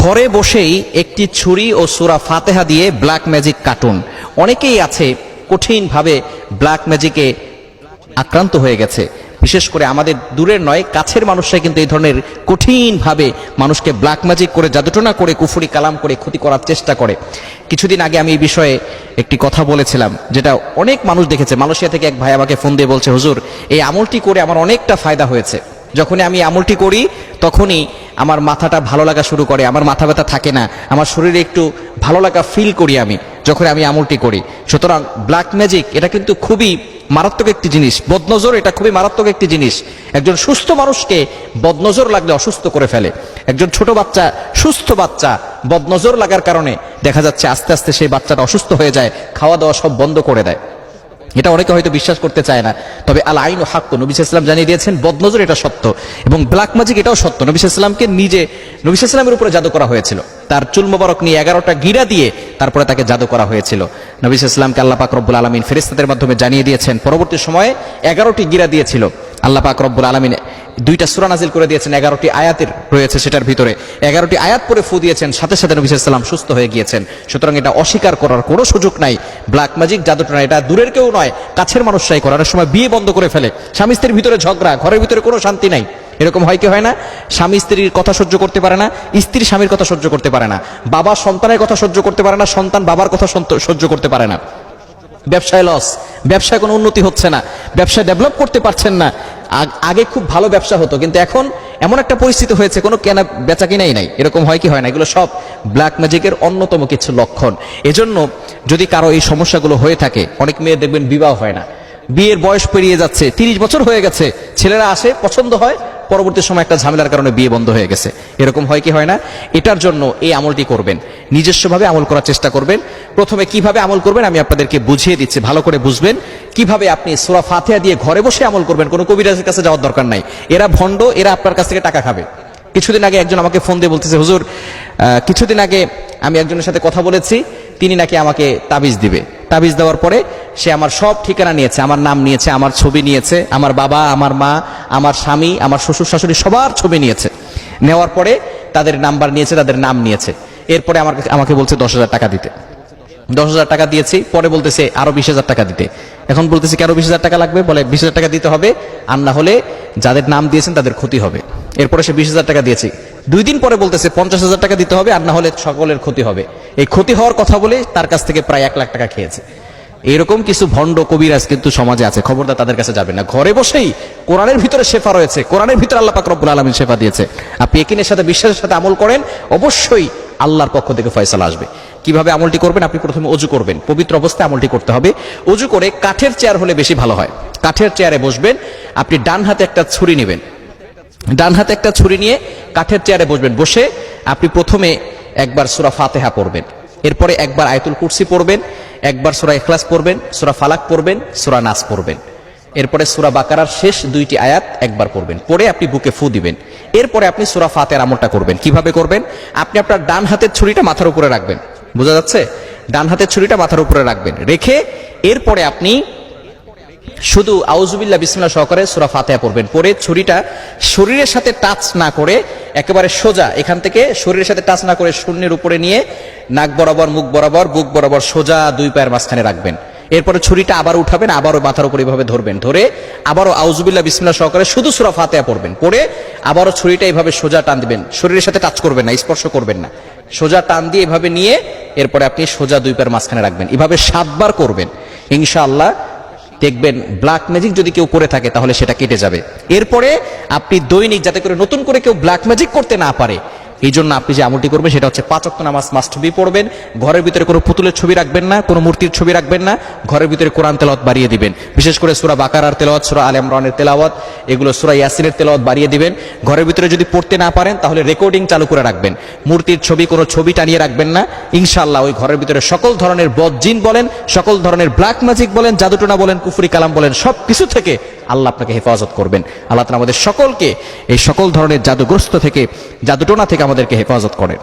ঘরে বসেই একটি ছুরি ও সূরা ফাতিহা দিয়ে ব্ল্যাক ম্যাজিক কাটুন। অনেকেই আছে কঠিনভাবে ব্ল্যাক ম্যাজিকে আক্রান্ত হয়ে গেছে। বিশেষ করে আমাদের দূরের নয়, কাছের মানুষরাই কিন্তু এই ধরনের কঠিনভাবে মানুষকে ব্ল্যাক ম্যাজিক করে, জাদুটোনা করে, কুফরি কালাম করে ক্ষতি করার চেষ্টা করে। কিছুদিন আগে আমি এই বিষয়ে একটি কথা বলেছিলাম, যেটা অনেক মানুষ দেখেছে। মালয়েশিয়া থেকে এক ভাই আমাকে ফোন দিয়ে বলছে, হুজুর এই আমলটি করে আমার অনেকটা ফায়দা হয়েছে। যখনই আমি আমলটি করি তখনই আমার মাথাটা ভালো লাগা শুরু করে, আমার মাথা ব্যথা থাকে না, আমার শরীরে একটু ভালো লাগা ফিল করি আমি যখন আমি আমলটি করি। সুতরাং ব্ল্যাক ম্যাজিক এটা কিন্তু খুবই মারাত্মক একটি জিনিস। বদনজর এটা খুবই মারাত্মক একটি জিনিস। একজন সুস্থ মানুষকে বদনজর লাগলে অসুস্থ করে ফেলে। একজন ছোট বাচ্চা, সুস্থ বাচ্চা, বদনজর লাগার কারণে দেখা যাচ্ছে আস্তে আস্তে সেই বাচ্চাটা অসুস্থ হয়ে যায়, খাওয়া দাওয়া সব বন্ধ করে দেয়। এটা অনেকে হয়তো বিশ্বাস করতে চায় না, তবে আল আইন ও হাক্ক, নবী সাল্লাল্লাহু আলাইহি ওয়াসাল্লাম জানিয়ে দিয়েছেন বদনজর এটা সত্য এবং ব্ল্যাক ম্যাজিক এটাও সত্য। নবী সাল্লাল্লাহু আলাইহি ওয়াসাল্লামকে নিজে, নবী সাল্লাল্লাহু আলাইহি ওয়াসাল্লামের উপরে জাদু করা হয়েছিল। তার চুল মোবারক নিয়ে 11টা গিরা দিয়ে তারপরে তাকে জাদু করা হয়েছিল। নবী সাল্লাল্লাহু আলাইহি ওয়াসাল্লামকে আল্লাহ পাক রব্বুল আলামিন ফেরেশতাদের মাধ্যমে জানিয়ে দিয়েছেন। পরবর্তী সময়ে 11টি গিরা দিয়েছিল আল্লাহ পাক রব্বুল আলামিন। 2টা সূরা নাজিল করে দিয়েছেন, 11টি আয়াতের রয়েছে সেটার ভিতরে। 11টি আয়াত পরে ফু দিয়েছেন, সাথে সাথে নবী সাল্লাল্লাহু আলাইহি ওয়াসাল্লাম সুস্থ হয়ে গিয়েছেন। সুতরাং এটা অস্বীকার করার কোনো সুযোগ নাই। ব্ল্যাক ম্যাজিক, জাদুটোনা এটা দূরের কেউ নয়, কাছের মানুষরাই করে। অনেক সময় বিয়ে বন্ধ করে ফেলে, স্বামী স্ত্রীর ভিতরে ঝগড়া, ঘরের ভিতরে কোনো শান্তি নাই। এরকম হয় কি হয় না? স্বামী স্ত্রীর কথা সহ্য করতে পারে না, স্ত্রী স্বামীর কথা সহ্য করতে পারে না, বাবা সন্তানের কথা সহ্য করতে পারে না, সন্তান বাবার কথা সহ্য করতে পারে না। ব্যবসায় লস, ব্যবসায় কোনো উন্নতি হচ্ছে না, ব্যবসায় ডেভেলপ করতে পারছেন না। আগে খুব ভালো ব্যবসা হতো, কিন্তু এখন এমন একটা পরিস্থিতি হয়েছে কোনো কেনা বেচা কিনাই নাই। এরকম হয় কি হয় না? এগুলো সব ব্ল্যাক ম্যাজিকের অন্যতম কিছু লক্ষণ। এজন্য যদি কারো এই সমস্যাগুলো হয়ে থাকে, অনেক মেয়ে দেখবেন বিবাহ হয় না, বিয়ের বয়স পেরিয়ে যাচ্ছে, 30 বছর হয়ে গেছে, ছেলেরা আসে, পছন্দ হয়, পরবর্তী সময় একটা ঝামেলার কারণে বিয়ে বন্ধ হয়ে গেছে। এরকম হয় কি হয় না? এটার জন্য এই আমলটি করবেন, নিজস্বভাবে আমল করার চেষ্টা করবেন। প্রথমে কিভাবে আমল করবেন আমি আপনাদেরকে বুঝিয়ে দিচ্ছি, ভালো করে বুঝবেন কিভাবে আপনি সূরা ফাতিহা দিয়ে ঘরে বসে আমল করবেন। কোনো কবিরাজের কাছে যাওয়ার দরকার নাই। এরা ভণ্ড, এরা আপনার কাছ থেকে টাকা খাবে। কিছুদিন আগে একজন আমাকে ফোন দিয়ে বলতেছে, হুজুর কিছুদিন আগে আমি একজনের সাথে কথা বলেছি, তিনি নাকি আমাকে তাবিজ দিবে। তাবিজ দেওয়ার পরে সে আমার সব ঠিকানা নিয়েছে, আমার নাম নিয়েছে, আমার ছবি নিয়েছে, আমার বাবা, আমার মা, আমার স্বামী, আমার শ্বশুর শাশুড়ি সবার ছবি নিয়েছে। নেওয়ার পরে তাদের নাম্বার নিয়েছে, তাদের নাম নিয়েছে। এরপরে আমাকে বলছে 10,000 টাকা দিতে। 10,000 টাকা দিয়েছি, পরে বলতেছে আরো 20,000 টাকা দিতে। এখন বলতেছে কি আরো 20,000 টাকা লাগবে, বলে 20,000 টাকা দিতে হবে, আর না হলে যাদের নাম দিয়েছেন তাদের ক্ষতি হবে। এরপরে সে 20,000 টাকা দিয়েছে। 2 দিন পরে বলতেছে 50,000 টাকা দিতে হবে, আর না হলে সকলের ক্ষতি হবে। এই ক্ষতি হওয়ার কথা বলে তার কাছ থেকে প্রায় 1 লাখ টাকা খেয়েছে। এরকম কিছু ভণ্ড কবিরাজ কিন্তু সমাজে আছে, খবরদার তাদের কাছে যাবেন না। ঘরে বসেই কোরআনের ভিতরে শেফা রয়েছে, কোরআনের ভিতরে আল্লাহ পাক রব্বুল আলামিন শেফা দিয়েছে। আপনি ইয়াকিনের সাথে, বিশ্বাসের সাথে আমল করেন, অবশ্যই আল্লাহর পক্ষ থেকে ফয়সালা আসবে। কিভাবে আমলটি করবেন? আপনি প্রথমে ওযু করবেন, পবিত্র অবস্থায় আমলটি করতে হবে। ওযু করে কাঠের চেয়ার হলে বেশি ভালো হয়। কাঠের চেয়ারে বসবেন, আপনি ডান হাতে একটা ছুরি নেবেন, ডান হাতে একটা ছুরি নিয়ে কাঠের চেয়ারে বসবেন। বসে আপনি প্রথমে একবার সূরা ফাতিহা পড়বেন, এরপরে একবার আয়াতুল কুরসি পড়বেন, একবার সূরা ইখলাস পড়বেন, সূরা ফালাক পড়বেন, সূরা নাস পড়বেন। এরপরে সূরা বাকারার শেষ 2টি আয়াত একবার পড়বেন, পড়ে আপনি বুকে ফু দিবেন। এরপরে আপনি সূরা ফাতিহার আমলটা করবেন। কিভাবে করবেন? আপনি আপনার ডান হাতের ছুরিটা মাথার উপরে রাখবেন, বোঝা যাচ্ছে? ডান হাতের ছুরিটা মাথার উপরে রাখবেন, রেখে এরপরে আপনি শুধু আউযুবিল্লাহ বিসমিল্লাহ সহকারে সূরা ফাতিহা পড়বেন। পড়ে ছুরিটা শরীরের সাথে টাচ না করে, একেবারে সোজা এখান থেকে শরীরের সাথে টাচ না করে শূন্যের উপরে নিয়ে নাক বরাবর, মুখ বরাবর, বুক বরাবর সোজা 2 পায়ের মাঝখানে রাখবেন। এরপরে ছুরিটা আবার উঠাবেন, আবারও মাথার উপর এইভাবে ধরবেন, ধরে আবারও আউযুবিল্লাহ বিসমিল্লাহ সহকারে শুধু সূরা ফাতিহা পড়বেন। পড়ে আবারও ছুরিটা এইভাবে সোজা টান দিবেন, শরীরের সাথে টাচ করবেন না, স্পর্শ করবেন না, সোজা টান দিয়ে এভাবে নিয়ে এরপরে আপনি সোজা 2 পায়ের মাঝখানে রাখবেন। এভাবে 7 বার করবেন। ইনশাআল্লাহ দেখবেন ব্ল্যাক ম্যাজিক যদি কেউ করে থাকে তাহলে সেটা কেটে যাবে। এরপরে আপনি দৈনিক, যাতে করে নতুন করে কেউ ব্ল্যাক ম্যাজিক করতে না পারে, এই জন্য আপনি যে আমলটি করবেন সেটা হচ্ছে 5 ওয়াক্ত নামাজ মাস্ট বি পড়বেন। ঘরের ভিতরে কোনো পুতুলের ছবি রাখবেন না, কোনো মূর্তির ছবি রাখবেন না। ঘরের ভিতরে কোরআন তেলাওয়াত বাড়িয়ে দিবেন, বিশেষ করে সূরা বাকারার তেলাওয়াত, সূরা আলে ইমরানের তেলাওয়াত, এগুলো সূরা ইয়াসিনের তেলাওয়াত বাড়িয়ে দিবেন। ঘরের ভিতরে যদি পড়তে না পারেন তাহলে রেকর্ডিং চালু করে রাখবেন। মূর্তির ছবি, কোনো ছবি টানিয়ে রাখবেন না। ইনশাআল্লাহ ওই ঘরের ভিতরে সকল ধরনের বদজিন বলেন, সকল ধরনের ব্ল্যাক ম্যাজিক বলেন, জাদুটোনা বলেন, কুফরি কালাম বলেন, সব কিছু থেকে আল্লাহ আপনাকে হেফাজত করবেন। আল্লাহ তাআলা আমাদের সকলকে এই সকল ধরনের জাদুগ্রস্ত থেকে, জাদুটোনা থেকে আমাদেরকে হেফাজত করেন।